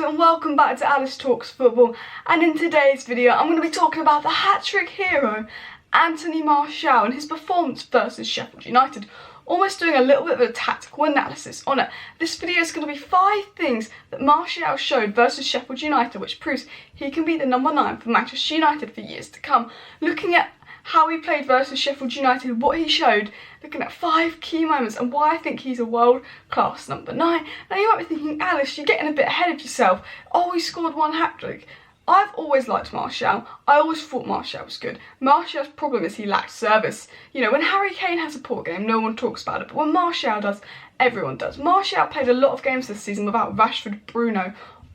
and welcome back to Alice Talks Football, and in today's video I'm going to be talking about the hat-trick hero Anthony Martial and his performance versus Sheffield United, almost doing a little bit of a tactical analysis on it. This video is going to be 5 things that Martial showed versus Sheffield United which proves he can be the number 9 for Manchester United for years to come. Looking at how he played versus Sheffield United, what he showed, looking at 5 key moments and why I think he's a world-class number 9. Now you might be thinking, Alice, you're getting a bit ahead of yourself. Oh, he scored 1 hat-trick. I've always liked Martial. I always thought Martial was good. Martial's problem is he lacks service. You know, when Harry Kane has a poor game, no one talks about it, but when Martial does, everyone does. Martial played a lot of games this season without Rashford, Bruno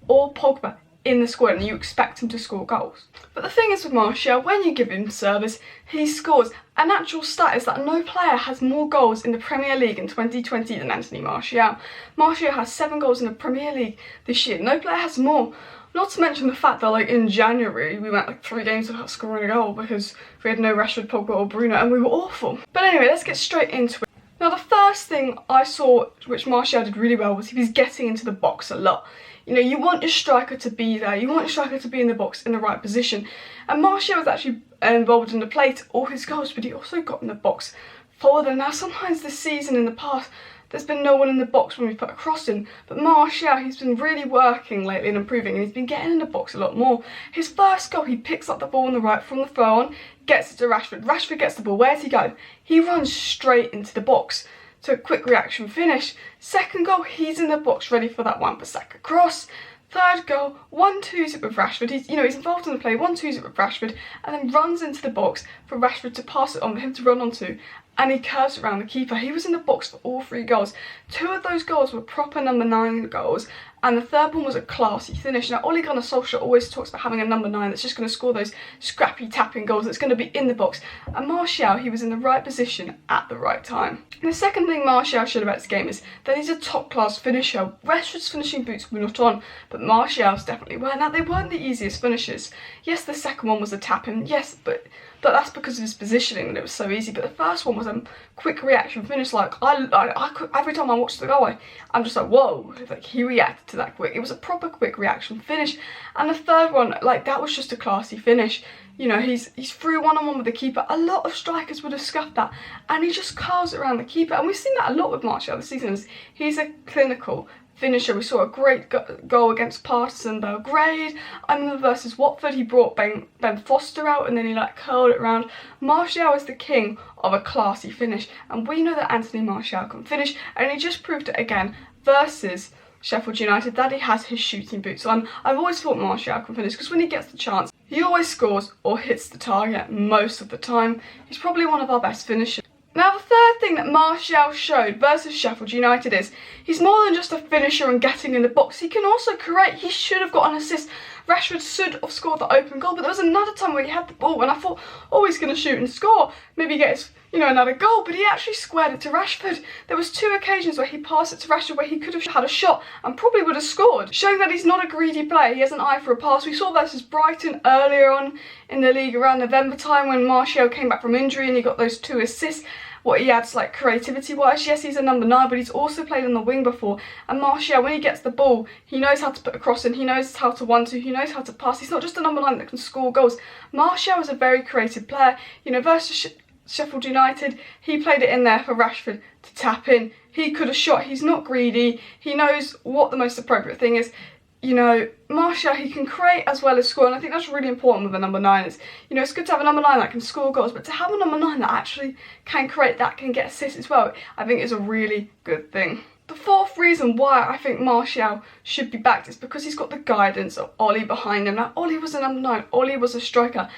or Pogba in the squad, and you expect him to score goals. But the thing is with Martial, when you give him service, he scores. A natural stat is that no player has more goals in the Premier League in 2020 than Anthony Martial. Martial has 7 goals in the Premier League this year. No player has more. Not to mention the fact that, like, in January, we went 3 games without scoring a goal because we had no Rashford, Pogba or Bruno, and we were awful. But anyway, let's get straight into it. Now, the first thing I saw which Martial did really well was he was getting into the box a lot. You know, you want your striker to be there, you want your striker to be in the box in the right position. And Martial was actually involved in the play to all his goals, but he also got in the box forward. And now sometimes this season in the past, there's been no one in the box when we put a cross in. But Martial, he's been really working lately and improving, and he's been getting in the box a lot more. His first goal, he picks up the ball on the right from the throw on, gets it to Rashford. Rashford gets the ball, where does he go? He runs straight into the box. So a quick reaction finish. Second goal, he's in the box ready for that Wan-Bissaka cross. Third goal, 1-2 with Rashford. He's involved in the play, 1-2 with Rashford, and then runs into the box for Rashford to pass it on for him to run onto, and he curves around the keeper. He was in the box for all 3 goals. 2 of those goals were proper number 9 goals, and the third one was a classy finish. Now, Ole Gunnar Solskjaer always talks about having a number 9 that's just going to score those scrappy tapping goals, that's going to be in the box. And Martial, he was in the right position at the right time. And the second thing Martial showed about this game is that he's a top-class finisher. Rashford's finishing boots were not on, but Martial's definitely were. Now, they weren't the easiest finishes. Yes, the second one was a tap-in, yes, but that's because of his positioning and it was so easy. But the first one was a quick reaction finish. Like, every time I watch the goal, I'm just like, whoa, like, he reacted to that quick. It was a proper quick reaction finish. And the third one, like, that was just a classy finish. You know, he's through one-on-one with the keeper. A lot of strikers would have scuffed that, and he just curls it around the keeper. And we've seen that a lot with Martial this season. He's a clinical finisher. We saw a great goal against Partizan Belgrade. Versus Watford, he brought Ben Foster out and then he curled it around. Martial is the king of a classy finish, and we know that Anthony Martial can finish, and he just proved it again versus Sheffield United that he has his shooting boots. So I've always thought Martial can finish because when he gets the chance, he always scores or hits the target most of the time. He's probably one of our best finishers. Now, the third thing that Martial showed versus Sheffield United is he's more than just a finisher and getting in the box. He can also create. He should have got an assist. Rashford should have scored the open goal, but there was another time where he had the ball and I thought, oh, he's going to shoot and score. Maybe get his, another goal, but he actually squared it to Rashford. There was 2 occasions where he passed it to Rashford where he could have had a shot and probably would have scored, showing that he's not a greedy player. He has an eye for a pass. We saw versus Brighton earlier on in the league around November time when Martial came back from injury and he got those 2 assists. What he adds, like, creativity-wise, yes, he's a number 9, but he's also played on the wing before. And Martial, when he gets the ball, he knows how to put a cross in, he knows how to 1-2, he knows how to pass. He's not just a number 9 that can score goals. Martial is a very creative player. You know, versus Sheffield United, he played it in there for Rashford to tap in. He could have shot. He's not greedy. He knows what the most appropriate thing is. You know, Martial, he can create as well as score, and I think that's really important with a number 9. It's good to have a number 9 that can score goals, but to have a number 9 that actually can create, that can get assists as well, I think is a really good thing. The fourth reason why I think Martial should be backed is because he's got the guidance of Ole behind him. Now, Ole was a number 9, Ole was a striker,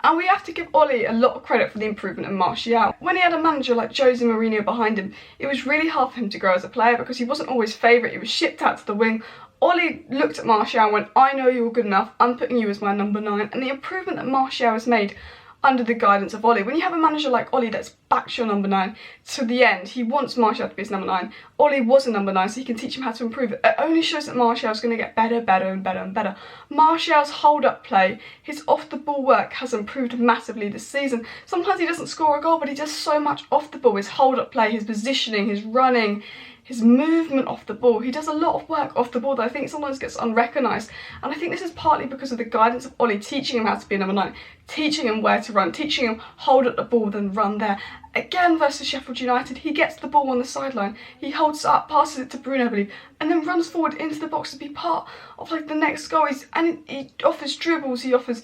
and we have to give Ole a lot of credit for the improvement in Martial. When he had a manager like Jose Mourinho behind him, it was really hard for him to grow as a player because he wasn't always favourite. He was shipped out to the wing. Ole looked at Martial and went, I know you're good enough, I'm putting you as my number 9. And the improvement that Martial has made under the guidance of Ole. When you have a manager like Ole that's backed your number 9 to the end, he wants Martial to be his number 9. Ole was a number 9, so he can teach him how to improve it. It only shows that Martial is going to get better, better and better and better. Martial's hold-up play, his off-the-ball work has improved massively this season. Sometimes he doesn't score a goal, but he does so much off the ball. His hold-up play, his positioning, his running, his movement off the ball. He does a lot of work off the ball that I think sometimes gets unrecognised, and I think this is partly because of the guidance of Ollie teaching him how to be a number 9, teaching him where to run, teaching him hold up the ball then run there. Again versus Sheffield United, he gets the ball on the sideline, he holds it up, passes it to Bruno I believe, and then runs forward into the box to be part of like the next goal. He offers dribbles, he offers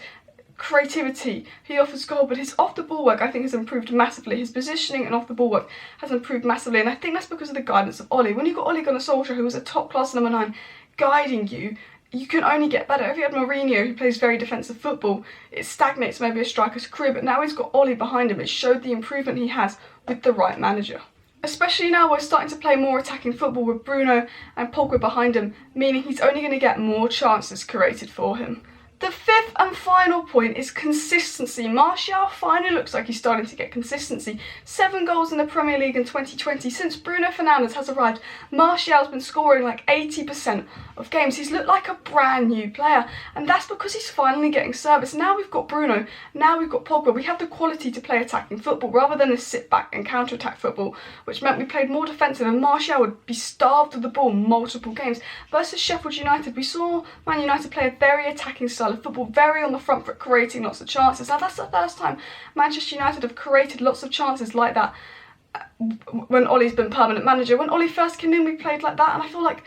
creativity, he offers goal, but his off the ball work I think has improved massively. His positioning and off the ball work has improved massively, and I think that's because of the guidance of Ollie. When you've got Ole Gunnar Solskjaer, who was a top class number 9, guiding you, you can only get better. If you had Mourinho, who plays very defensive football, it stagnates maybe a striker's career, but now he's got Ollie behind him. It showed the improvement he has with the right manager. Especially now we're starting to play more attacking football with Bruno and Pogba behind him, meaning he's only going to get more chances created for him. The fifth and final point is consistency. Martial finally looks like he's starting to get consistency. 7 goals in the Premier League in 2020. Since Bruno Fernandes has arrived, Martial's been scoring like 80% of games. He's looked like a brand new player, and that's because he's finally getting service. Now we've got Bruno, now we've got Pogba. We have the quality to play attacking football rather than this sit back and counter-attack football, which meant we played more defensive, and Martial would be starved of the ball multiple games. Versus Sheffield United, we saw Man United play a very attacking style of football, very on the front foot, creating lots of chances. Now that's the first time Manchester United have created lots of chances like that when Ollie's been permanent manager. When Ollie first came in, we played like that, and I feel like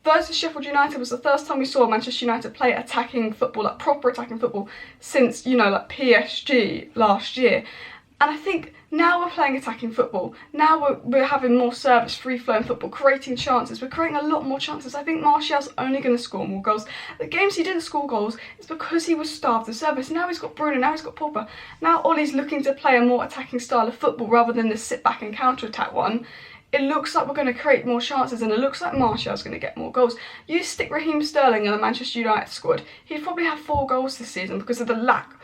versus Sheffield United was the first time we saw Manchester United play attacking football, like proper attacking football, since, you know, like PSG last year. And I think now we're playing attacking football. Now we're having more service, free-flowing football, creating chances. We're creating a lot more chances. I think Martial's only going to score more goals. The games he didn't score goals is because he was starved of service. Now he's got Bruno, now he's got Pogba. Now Ollie's looking to play a more attacking style of football rather than the sit-back and counter-attack one. It looks like we're going to create more chances, and it looks like Martial's going to get more goals. You stick Raheem Sterling in the Manchester United squad, he'd probably have 4 goals this season because of the lack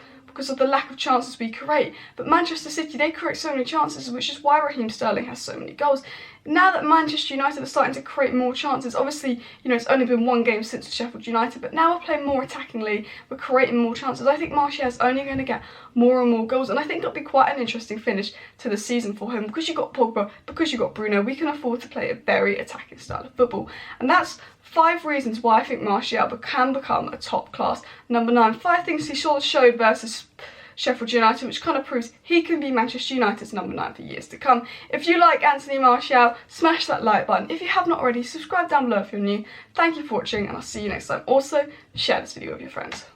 of chances we create. But Manchester City, they create so many chances, which is why Raheem Sterling has so many goals. Now that Manchester United are starting to create more chances, obviously, you know, it's only been 1 game since Sheffield United, but now we're playing more attackingly, we're creating more chances. I think Martial is only going to get more and more goals, and I think it'll be quite an interesting finish to the season for him. Because you've got Pogba, because you've got Bruno, we can afford to play a very attacking style of football. And that's 5 reasons why I think Martial can become a top class number 9. 5 things he sort of showed versus Sheffield United, which kind of proves he can be Manchester United's number 9 for years to come. If you like Anthony Martial, smash that like button. If you have not already, subscribe down below if you're new. Thank you for watching, and I'll see you next time. Also, share this video with your friends.